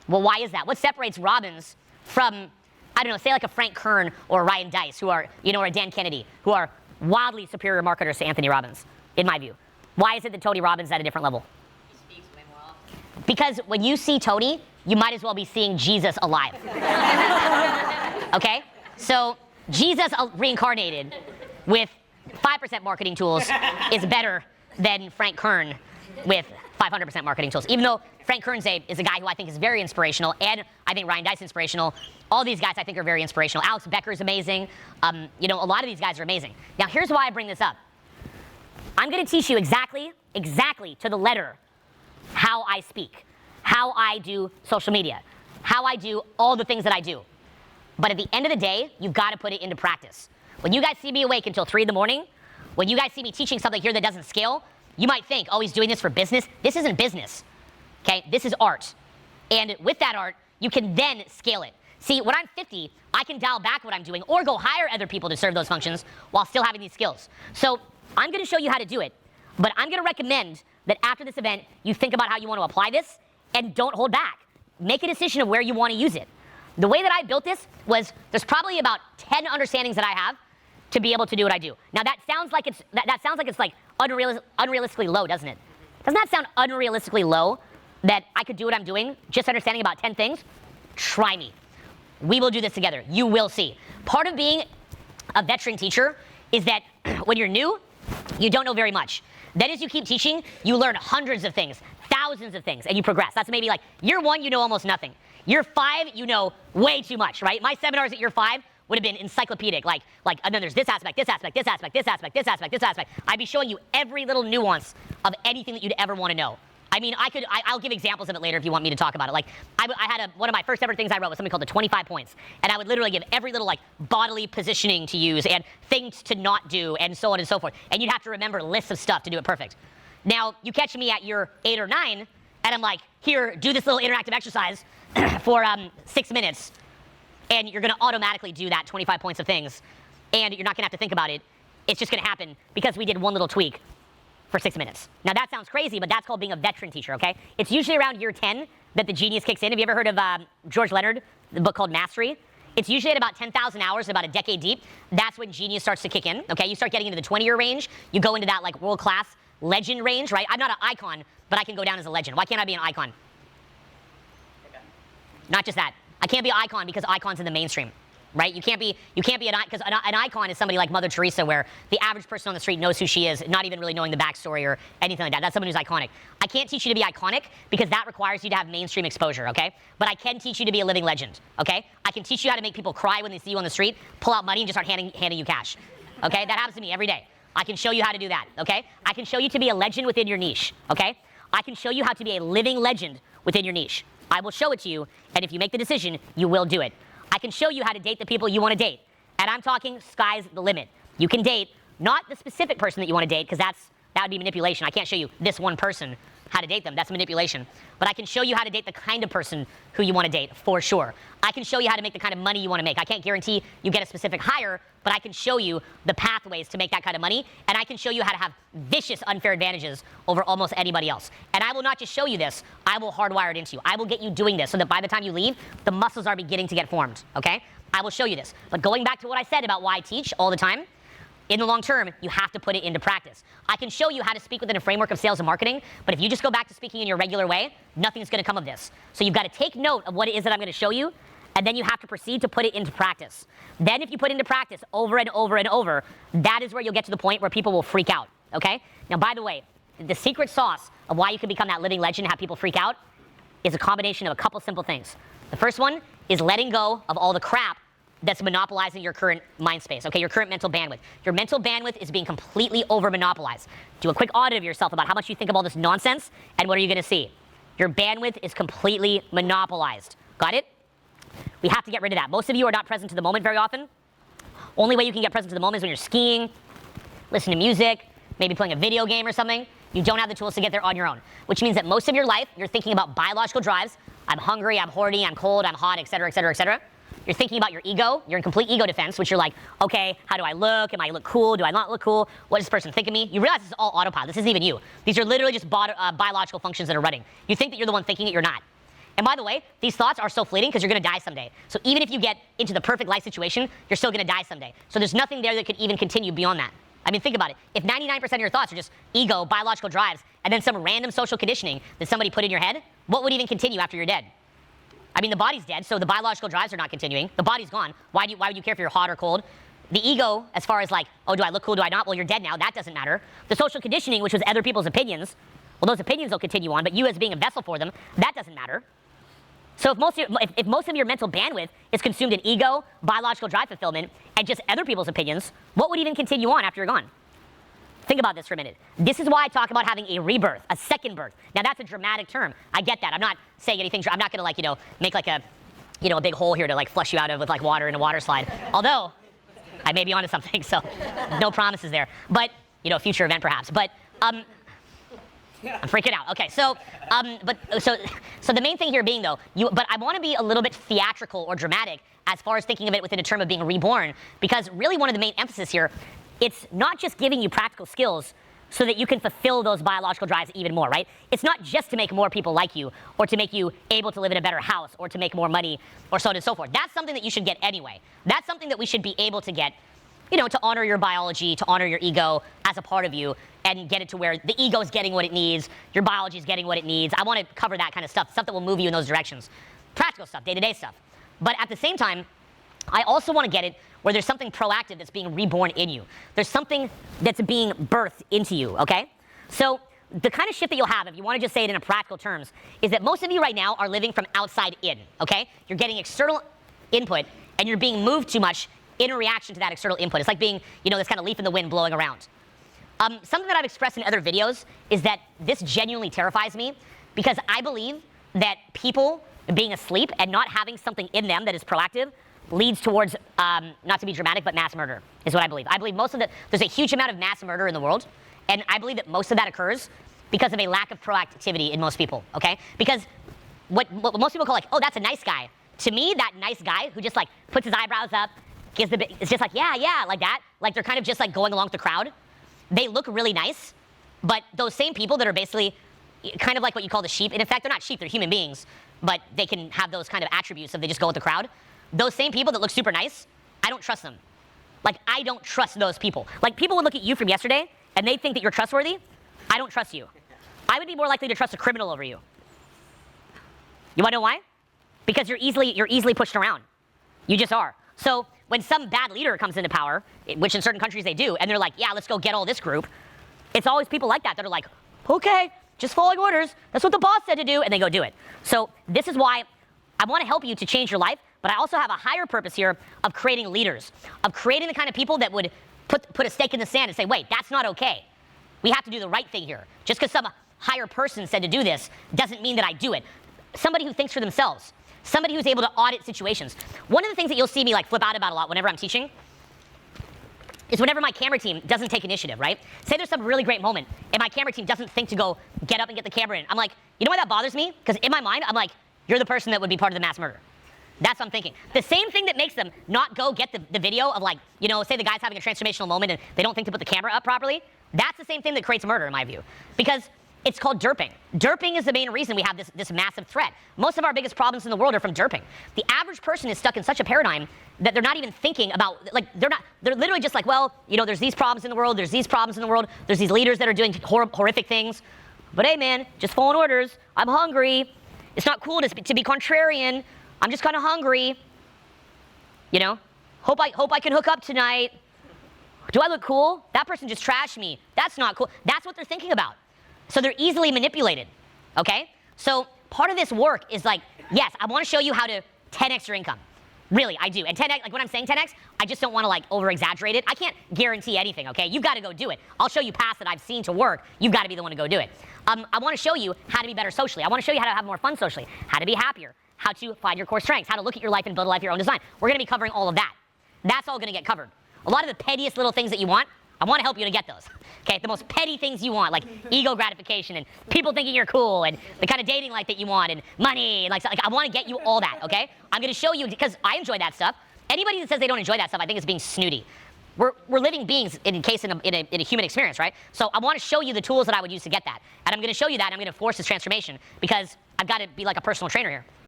Well, why is that? What separates Robbins from, I don't know, say like a Frank Kern or Ryan Deiss, who are, or a Dan Kennedy, who are wildly superior marketers to Anthony Robbins, in my view? Why is it that Tony Robbins is at a different level? He speaks way well. Because when you see Tony, you might as well be seeing Jesus alive. Okay? So Jesus reincarnated with 5% marketing tools is better than Frank Kern with 500% marketing tools. Even though Frank Kern is a guy who I think is very inspirational, and I think Ryan Deiss is inspirational. All these guys I think are very inspirational. Alex Becker is amazing. A lot of these guys are amazing. Now here's why I bring this up. I'm going to teach you exactly to the letter how I speak, how I do social media, how I do all the things that I do. But at the end of the day, you've got to put it into practice. When you guys see me awake until 3 in the morning, when you guys see me teaching something here that doesn't scale, you might think, oh, he's doing this for business. This isn't business, okay? This is art. And with that art, you can then scale it. See, when I'm 50, I can dial back what I'm doing or go hire other people to serve those functions while still having these skills. So I'm going to show you how to do it, but I'm going to recommend that after this event, you think about how you want to apply this and don't hold back. Make a decision of where you want to use it. The way that I built this was there's probably about 10 understandings that I have to be able to do what I do. Now that sounds like it's like unrealistically low, doesn't it? Doesn't that sound unrealistically low that I could do what I'm doing just understanding about 10 things? Try me. We will do this together. You will see. Part of being a veteran teacher is that when you're new, you don't know very much. Then as you keep teaching, you learn hundreds of things, thousands of things, and you progress. That's maybe like year 1, you know almost nothing. Year 5, you know way too much, right? My seminars at year 5 would have been encyclopedic, and then there's this aspect, this aspect, this aspect, this aspect, this aspect, this aspect. I'd be showing you every little nuance of anything that you'd ever want to know. I mean, I'll give examples of it later if you want me to talk about it. Like, I had one of my first ever things I wrote was something called the 25 points. And I would literally give every little, bodily positioning to use and things to not do and so on and so forth. And you'd have to remember lists of stuff to do it perfect. Now, you catch me at year 8 or 9, and I'm like, here, do this little interactive exercise for 6 minutes. And you're going to automatically do that 25 points of things. And you're not going to have to think about it. It's just going to happen because we did one little tweak for 6 minutes. Now that sounds crazy, but that's called being a veteran teacher, okay? It's usually around year 10 that the genius kicks in. Have you ever heard of George Leonard, the book called Mastery? It's usually at about 10,000 hours, about a decade deep. That's when genius starts to kick in, okay? You start getting into the 20-year range. You go into that world-class legend range, right? I'm not an icon, but I can go down as a legend. Why can't I be an icon? Okay. Not just that. I can't be an icon because icon's in the mainstream. Right? You can't be an icon, because an icon is somebody like Mother Teresa, where the average person on the street knows who she is, not even really knowing the backstory or anything like that. That's someone who's iconic. I can't teach you to be iconic because that requires you to have mainstream exposure, okay? But I can teach you to be a living legend, okay? I can teach you how to make people cry when they see you on the street, pull out money, and just start handing you cash, okay? That happens to me every day. I can show you how to do that, okay? I can show you to be a legend within your niche, okay? I can show you how to be a living legend within your niche. I will show it to you, and if you make the decision, you will do it. I can show you how to date the people you want to date. And I'm talking sky's the limit. You can date not the specific person that you want to date, because that would be manipulation. I can't show you this one person how to date them. That's manipulation. But I can show you how to date the kind of person who you want to date, for sure. I can show you how to make the kind of money you want to make. I can't guarantee you get a specific hire, but I can show you the pathways to make that kind of money, and I can show you how to have vicious unfair advantages over almost anybody else. And I will not just show you this, I will hardwire it into you. I will get you doing this so that by the time you leave, the muscles are beginning to get formed, okay? I will show you this. But going back to what I said about why I teach all the time, in the long term, you have to put it into practice. I can show you how to speak within a framework of sales and marketing, but if you just go back to speaking in your regular way, nothing's going to come of this. So you've got to take note of what it is that I'm going to show you, and then you have to proceed to put it into practice. Then if you put it into practice over and over and over, that is where you'll get to the point where people will freak out, okay? Now, by the way, the secret sauce of why you can become that living legend and have people freak out is a combination of a couple simple things. The first one is letting go of all the crap that's monopolizing your current mind space, okay, your current mental bandwidth. Your mental bandwidth is being completely over-monopolized. Do a quick audit of yourself about how much you think of all this nonsense, and what are you going to see? Your bandwidth is completely monopolized. Got it? We have to get rid of that. Most of you are not present to the moment very often. Only way you can get present to the moment is when you're skiing, listening to music, maybe playing a video game or something. You don't have the tools to get there on your own, which means that most of your life, you're thinking about biological drives. I'm hungry, I'm horny, I'm cold, I'm hot, et cetera, et cetera, et cetera. You're thinking about your ego. You're in complete ego defense, which you're like, okay, how do I look? Am I look cool? Do I not look cool? What does this person think of me? You realize this is all autopilot. This isn't even you. These are literally just biological functions that are running. You think that you're the one thinking it, you're not. And by the way, these thoughts are so fleeting because you're going to die someday. So even if you get into the perfect life situation, you're still going to die someday. So there's nothing there that could even continue beyond that. I mean, think about it. If 99% of your thoughts are just ego, biological drives, and then some random social conditioning that somebody put in your head, what would even continue after you're dead? I mean, the body's dead, so the biological drives are not continuing. The body's gone. Why would you care if you're hot or cold? The ego, as far as like, oh, do I look cool, do I not? Well, you're dead now. That doesn't matter. The social conditioning, which was other people's opinions, well, those opinions will continue on, but you as being a vessel for them, that doesn't matter. So if most of your mental bandwidth is consumed in ego, biological drive fulfillment, and just other people's opinions, what would even continue on after you're gone? Think about this for a minute. This is why I talk about having a rebirth, a second birth. Now that's a dramatic term. I get that. I'm not saying anything. I'm not going to make like a big hole here to like flush you out of with like water in a water slide. Although I may be onto something, so no promises there. But future event perhaps. But I'm freaking out. Okay, so the main thing here being though, but I want to be a little bit theatrical or dramatic as far as thinking of it within a term of being reborn, because really one of the main emphasis here, it's not just giving you practical skills so that you can fulfill those biological drives even more, right? It's not just to make more people like you or to make you able to live in a better house or to make more money or so on and so forth. That's something that you should get anyway. That's something that we should be able to get, to honor your biology, to honor your ego as a part of you and get it to where the ego is getting what it needs, your biology is getting what it needs. I want to cover that kind of stuff that will move you in those directions. Practical stuff, day-to-day stuff. But at the same time, I also want to get it where there's something proactive that's being reborn in you. There's something that's being birthed into you, okay? So the kind of shift that you'll have, if you want to just say it in practical terms, is that most of you right now are living from outside in, okay? You're getting external input, and you're being moved too much in reaction to that external input. It's like being, this kind of leaf in the wind blowing around. Something that I've expressed in other videos is that this genuinely terrifies me because I believe that people being asleep and not having something in them that is proactive leads towards, not to be dramatic, but mass murder, is what I believe. I believe there's a huge amount of mass murder in the world, and I believe that most of that occurs because of a lack of proactivity in most people, okay? Because what most people call like, oh, that's a nice guy. To me, that nice guy who just like puts his eyebrows up, it's just like, yeah, like that. Like they're kind of just like going along with the crowd. They look really nice, but those same people that are basically kind of like what you call the sheep, and in fact, they're not sheep, they're human beings, but they can have those kind of attributes if they just go with the crowd. Those same people that look super nice, I don't trust them. Like, I don't trust those people. Like, people would look at you from yesterday, and they think that you're trustworthy. I don't trust you. I would be more likely to trust a criminal over you. You want to know why? Because you're easily pushed around. You just are. So when some bad leader comes into power, which in certain countries they do, and they're like, yeah, let's go get all this group, it's always people like that are like, okay, just following orders. That's what the boss said to do, and they go do it. So this is why I want to help you to change your life, but I also have a higher purpose here of creating leaders, of creating the kind of people that would put a stake in the sand and say, wait, that's not okay. We have to do the right thing here. Just because some higher person said to do this doesn't mean that I do it. Somebody who thinks for themselves. Somebody who's able to audit situations. One of the things that you'll see me like flip out about a lot whenever I'm teaching is whenever my camera team doesn't take initiative, right? Say there's some really great moment and my camera team doesn't think to go get up and get the camera in. I'm like, you know why that bothers me? Because in my mind, I'm like, you're the person that would be part of the mass murder. That's what I'm thinking. The same thing that makes them not go get the video of like, say the guy's having a transformational moment and they don't think to put the camera up properly, that's the same thing that creates murder in my view. Because it's called derping. Derping is the main reason we have this massive threat. Most of our biggest problems in the world are from derping. The average person is stuck in such a paradigm that they're not even thinking about, like, they're literally just like, well, there's these problems in the world, there's these problems in the world, there's these leaders that are doing horrific things. But hey man, just following orders, I'm hungry. It's not cool to be contrarian. I'm just kind of hungry. Hope I can hook up tonight. Do I look cool? That person just trashed me. That's not cool. That's what they're thinking about. So they're easily manipulated, okay? So part of this work is like, yes, I want to show you how to 10x your income. Really, I do. And 10x, like when I'm saying 10x, I just don't want to like over-exaggerate it. I can't guarantee anything, okay? You've got to go do it. I'll show you paths that I've seen to work. You've got to be the one to go do it. I want to show you how to be better socially. I want to show you how to have more fun socially, how to be happier, how to find your core strengths, how to look at your life and build a life of your own design. We're going to be covering all of that. That's all going to get covered. A lot of the pettiest little things that you want, I want to help you to get those. Okay, the most petty things you want, like ego gratification and people thinking you're cool and the kind of dating life that you want and money and like I want to get you all that, okay? I'm going to show you because I enjoy that stuff. Anybody that says they don't enjoy that stuff, I think is being snooty. We're living beings in a human experience, right? So I want to show you the tools that I would use to get that. And I'm going to show you that and I'm going to force this transformation because I've got to be like a personal trainer here.